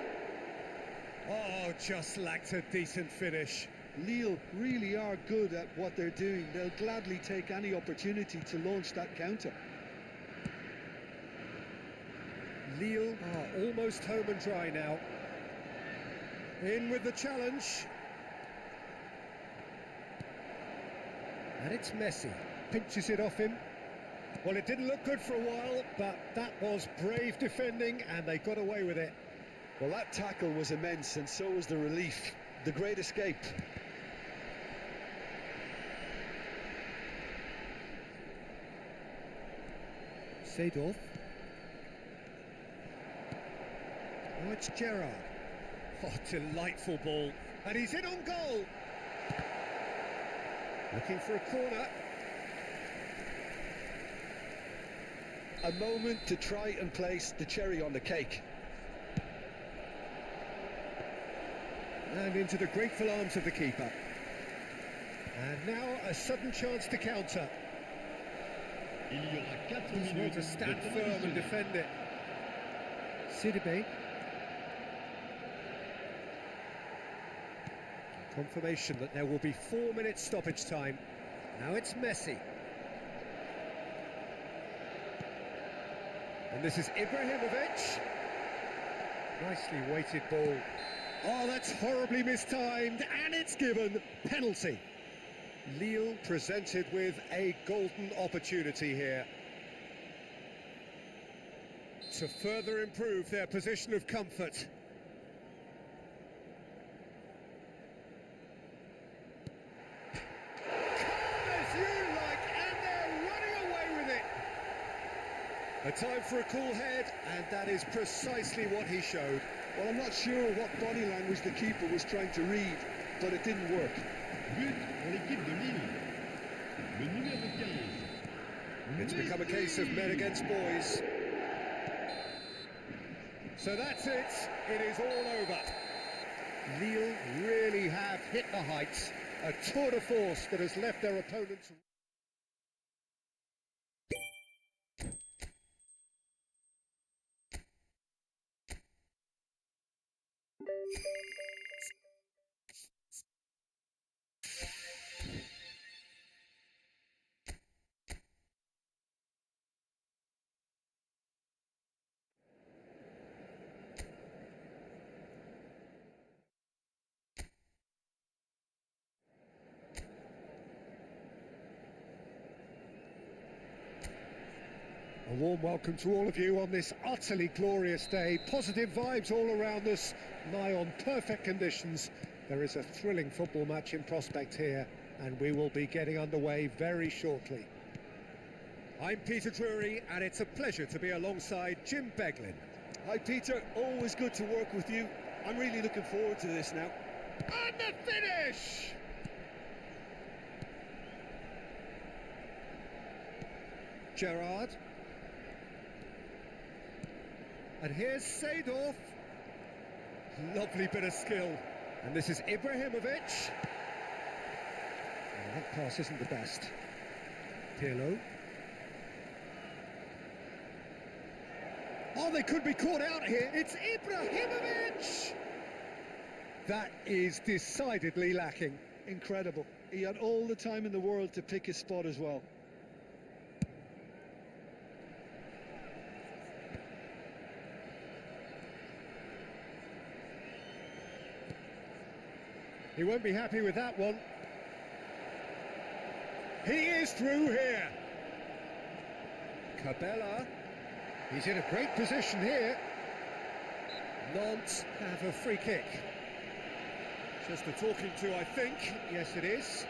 Oh, just lacked a decent finish. Lille really are good at what they're doing. They'll gladly take any opportunity to launch that counter. Lille are almost home and dry now. In with the challenge. And it's Messi. Pinches it off him. Well, it didn't look good for a while, but that was brave defending, and they got away with it. Well, that tackle was immense, and so was the relief. The great escape. Seedorf. Oh, it's Gerrard. Oh, delightful ball. And he's in on goal. Looking for a corner. A moment to try and place the cherry on the cake. And into the grateful arms of the keeper. And now a sudden chance to counter. Il y aura 4 Just want minutes to stand de temps firm and additionnel. defend it. Sidibe. Confirmation that there will be 4 minutes stoppage time. Now it's Messi. And this is Ibrahimovic. Nicely weighted ball. Oh, that's horribly mistimed, and it's given penalty. Lille presented with a golden opportunity here to further improve their position of comfort. Calm as you like, and they're running away with it. A time for a cool head, and that is precisely what he showed. Well, I'm not sure what body language the keeper was trying to read, but it didn't work. But pour l'équipe de Lille. Le numéro 15. It's become a case of men against boys. So that's it. It is all over. Lille really have hit the heights. A tour de force that has left their opponents... A warm welcome to all of you on this utterly glorious day. Positive vibes all around us, nigh on perfect conditions. There is a thrilling football match in prospect here, and we will be getting underway very shortly. I'm Peter Drury, and it's a pleasure to be alongside Jim Beglin. Hi, Peter. Always good to work with you. I'm really looking forward to this now. And the finish! Gerrard. And here's Seedorf. Lovely bit of skill. And this is Ibrahimovic. Oh, that pass isn't the best. Pirlo. Oh, they could be caught out here. It's Ibrahimovic! That is decidedly lacking. Incredible. He had all the time in the world to pick his spot as well. He won't be happy with that one. He is through here. Cabela. He's in a great position here. Nantes have a free kick. Just a talking to, I think. Yes, it is.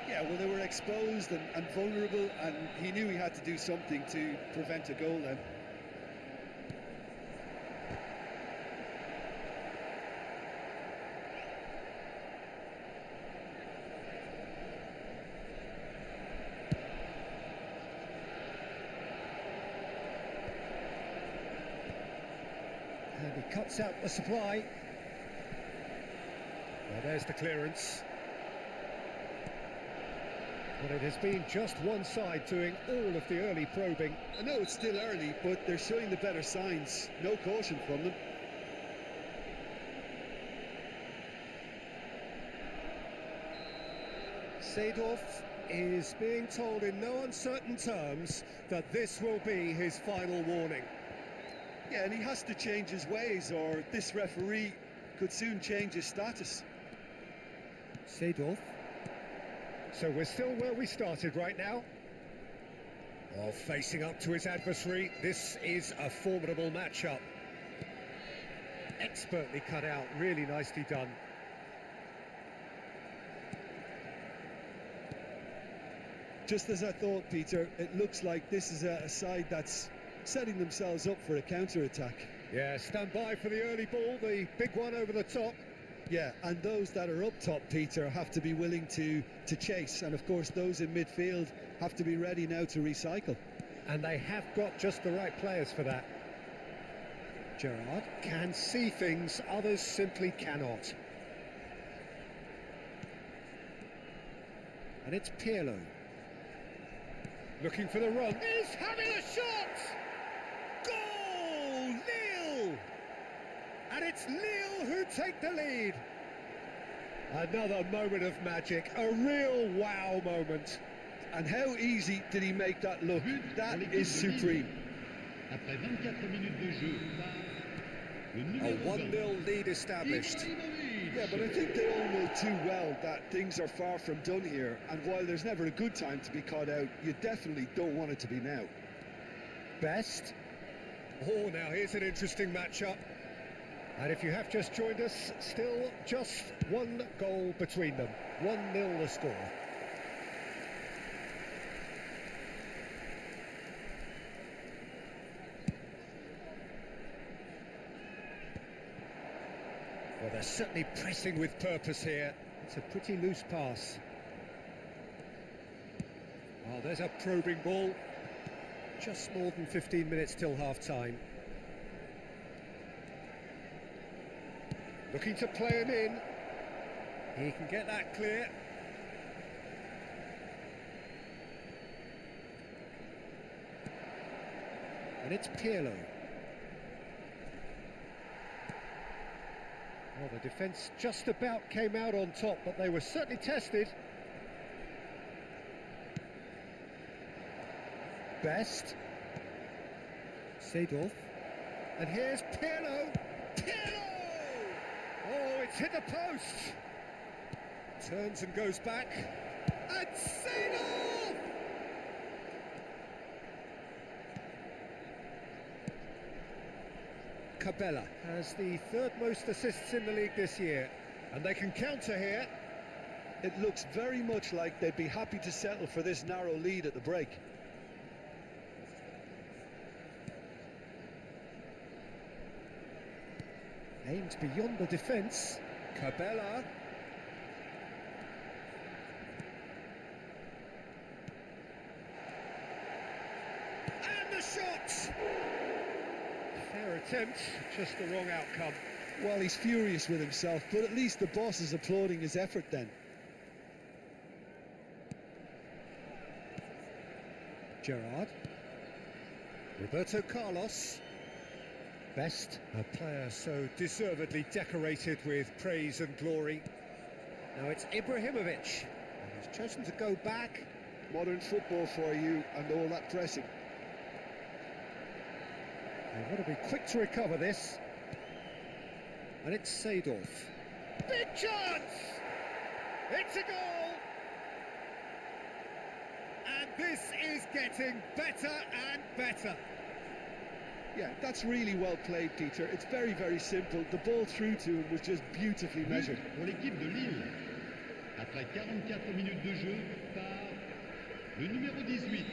Yeah, well, they were exposed and vulnerable, and he knew he had to do something to prevent a goal then. And he cuts out the supply. Well, there's the clearance. But it has been just one side doing all of the early probing. I know it's still early, but they're showing the better signs. No caution from them. Seedorf is being told in no uncertain terms that this will be his final warning. Yeah, and he has to change his ways, or this referee could soon change his status. Seedorf. So we're still where we started right now. Oh, facing up to his adversary. This is a formidable matchup. Expertly cut out, really nicely done. Just as I thought, Peter, it looks like this is a side that's setting themselves up for a counter-attack. Yeah, stand by for the early ball, the big one over the top. Yeah, and those that are up top, Peter, have to be willing to chase. And, of course, those in midfield have to be ready now to recycle. And they have got just the right players for that. Gerrard can see things others simply cannot. And it's Pirlo. Looking for the run. He's having a shot! Goal! Lille! And it's Lille who take the lead. Another moment of magic, a real wow moment. And how easy did he make that look? That is supreme. Après 24 minutes de jeu, par le A numéro 1-0 lead established. Ibrahimovic. Yeah, but I think they all know too well that things are far from done here. And while there's never a good time to be caught out, you definitely don't want it to be now. Best. Oh, now here's an interesting matchup. And if you have just joined us, still just one goal between them. 1-0 the score. Well, they're certainly pressing with purpose here. It's a pretty loose pass. Oh, there's a probing ball. Just more than 15 minutes till half-time. Looking to play him in. He can get that clear. And it's Pirlo. Well, the defence just about came out on top, but they were certainly tested. Best. Seedorf. And here's Pirlo. Pirlo! Oh, it's hit the post. Turns and goes back. And Seedorf! Cabela has the third most assists in the league this year, and they can counter here. It looks very much like they'd be happy to settle for this narrow lead at the break. Aimed beyond the defence. Cabela. And the shot! Fair attempt, just the wrong outcome. Well, he's furious with himself, but at least the boss is applauding his effort then. Gerrard. Roberto Carlos. Best, a player so deservedly decorated with praise and glory. Now it's Ibrahimovic, and he's chosen to go back. Modern football for you and all that pressing. They've got to be quick to recover this. And it's Seedorf. Big chance! It's a goal! And this is getting better and better. Yeah, that's really well played, Peter. It's very, very simple. The ball through to him was just beautifully measured. Pour l'équipe de Lille. Après 44 minutes de jeu par le numéro 18.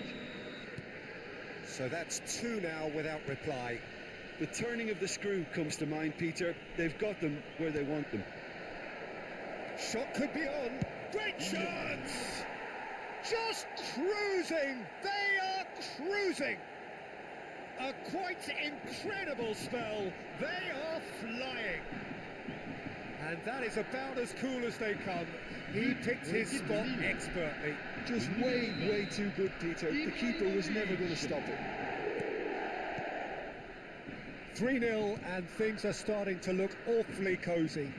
So that's two now without reply. The turning of the screw comes to mind, Peter. They've got them where they want them. Shot could be on. Great chance! Just cruising! They are cruising! A quite incredible spell. They are flying. And that is about as cool as they come. He picked his spot expertly. Just way, way too good, Peter. The keeper was never going to stop it. 3-0 and things are starting to look awfully cosy.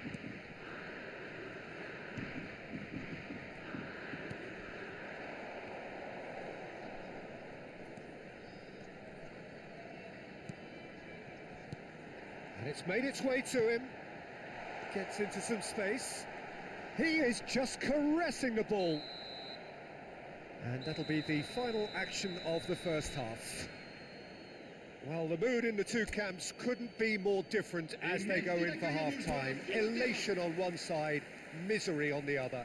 And it's made its way to him. Gets into some space. He is just caressing the ball. And that'll be the final action of the first half. Well, the mood in the two camps couldn't be more different as they go in for half-time. Elation on one side, misery on the other.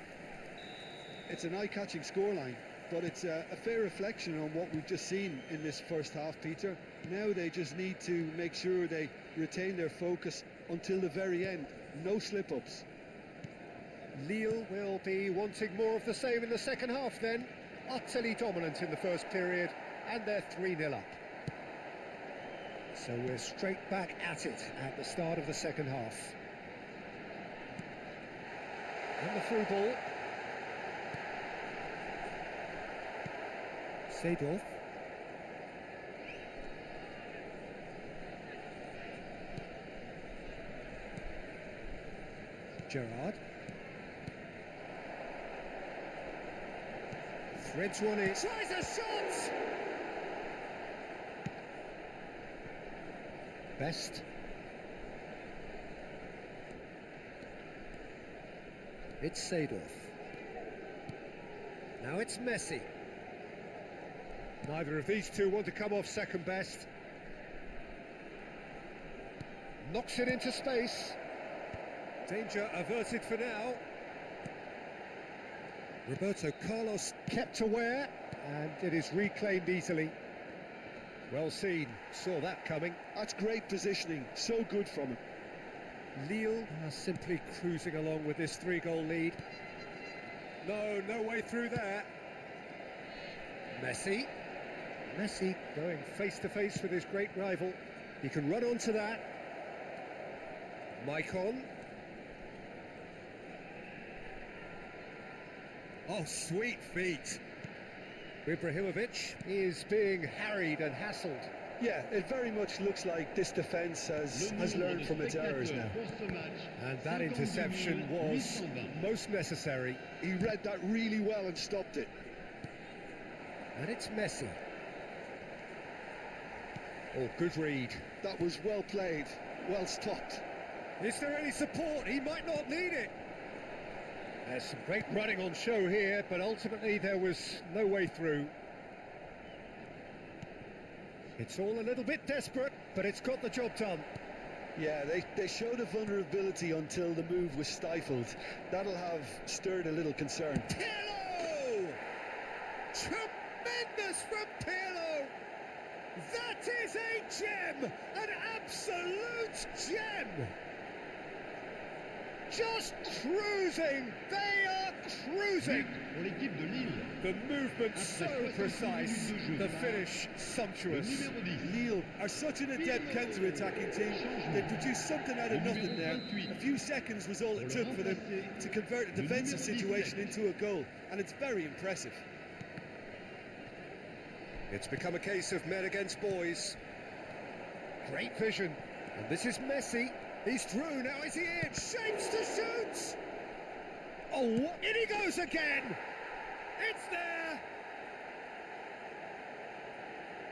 It's an eye-catching scoreline, but it's a fair reflection on what we've just seen in this first half, Peter. Now they just need to make sure they retain their focus until the very end. No slip-ups. Lille will be wanting more of the same in the second half then. Utterly dominant in the first period, and they're 3-0 up. So we're straight back at it at the start of the second half. And the through ball. Seedorf. Gerrard. Threads one in. Tries a shot! Best. It's Seedorf. Now it's Messi. Neither of these two want to come off second best. Knocks it into space. Danger averted for now. Roberto Carlos kept aware, and it is reclaimed easily. Well seen, saw that coming. That's great positioning, so good from him. Lille are simply cruising along with this 3-goal lead. No way through there. Messi going face to face with his great rival. He can run onto that. Maicon. Oh, sweet feet. Ibrahimovic is being harried and hassled. Yeah, it very much looks like this defence has learned from its errors now. And that interception was most necessary. He read that really well and stopped it. And it's Messi. Oh, good read. That was well played, well stopped. Is there any support? He might not need it. There's some great running on show here, but ultimately there was no way through. It's all a little bit desperate, but it's got the job done. Yeah, they showed a vulnerability until the move was stifled. That'll have stirred a little concern. Pirlo! Tremendous from Pirlo! That is a gem! An absolute gem! Just cruising! They are cruising! Pour l'équipe de Lille. The movement so precise, the finish sumptuous. Lille are such an adept counter-attacking team. They produced something out of nothing there. A few seconds was all it took for them to convert a defensive situation into a goal, and it's very impressive. It's become a case of men against boys. Great vision. And this is Messi. He's through, now is he in? Shapes to shoot! Oh, in he goes again! It's there!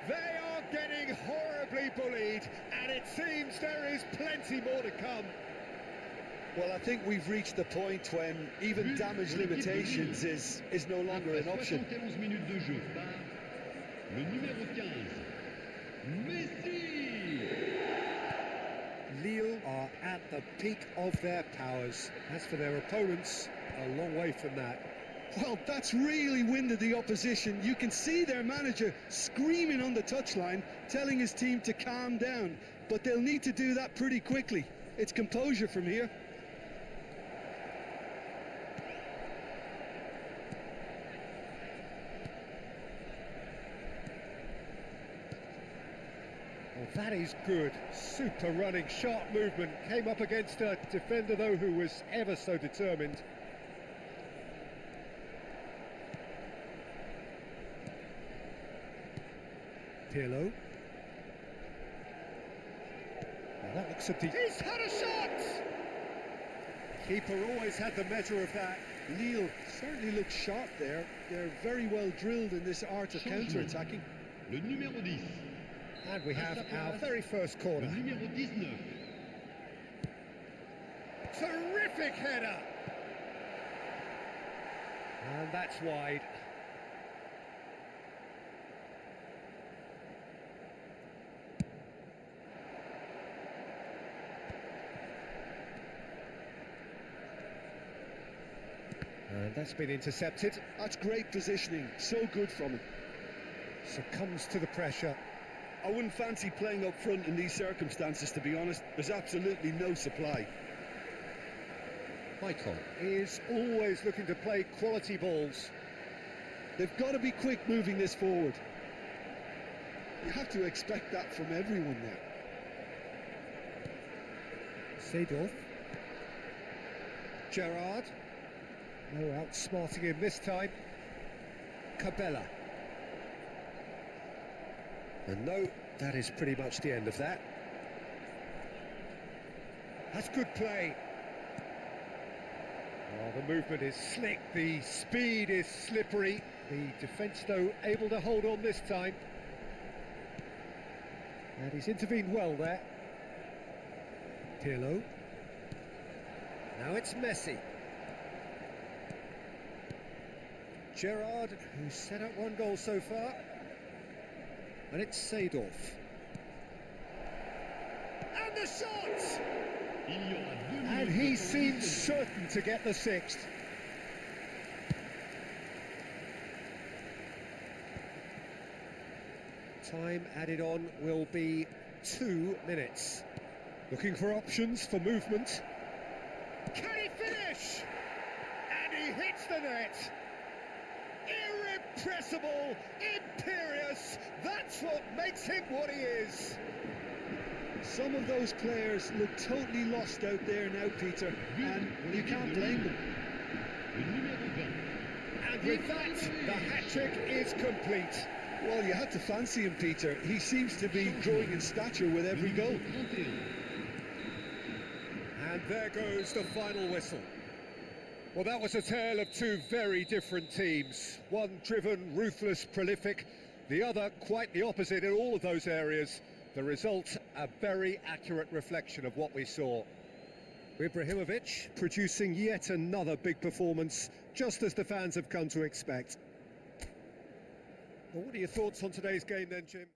They are getting horribly bullied, and it seems there is plenty more to come. Well, I think we've reached the point when even damage limitations is no longer an option. 71 minutes de jeu par le numéro 15, Messi. Lille are at the peak of their powers. As for their opponents, a long way from that. Well, that's really winded the opposition. You can see their manager screaming on the touchline, telling his team to calm down. But they'll need to do that pretty quickly. It's composure from here. Well, that is good. Super running, sharp movement. Came up against a defender, though, who was ever so determined. Pirlo. Well, that looks a deep... He's had a shot! Keeper always had the measure of that. Lille certainly looks sharp there. They're very well drilled in this art of counter-attacking. Le numéro 10. And we have our very first corner. Le numéro 19. Terrific header! And that's wide. And that's been intercepted. That's great positioning. So good from him. Succumbs to the pressure. I wouldn't fancy playing up front in these circumstances, to be honest. There's absolutely no supply. Michael is always looking to play quality balls. They've got to be quick moving this forward. You have to expect that from everyone there. Seedorf. Gerrard. No outsmarting him this time. Cabella. And no, that is pretty much the end of that. That's good play. Oh, the movement is slick, the speed is slippery. The defence, though, able to hold on this time. And he's intervened well there. Pirlo. Now it's Messi. Gerrard, who's set up one goal so far. And it's Seedorf. And the shot! And he seems certain to get the sixth. Time added on will be 2 minutes. Looking for options for movement. Can he finish? And he hits the net. Irrepressible, imperious, that's what makes him what he is. Some of those players look totally lost out there now, Peter, and you can't blame them. Le numéro 20. And with that, the hat-trick is complete. Well, you had to fancy him, Peter. He seems to be growing in stature with every goal. And there goes the final whistle. Well, that was a tale of two very different teams. One driven, ruthless, prolific. The other quite the opposite in all of those areas. The result, a very accurate reflection of what we saw. Ibrahimovic producing yet another big performance, just as the fans have come to expect. Well, what are your thoughts on today's game then, Jim?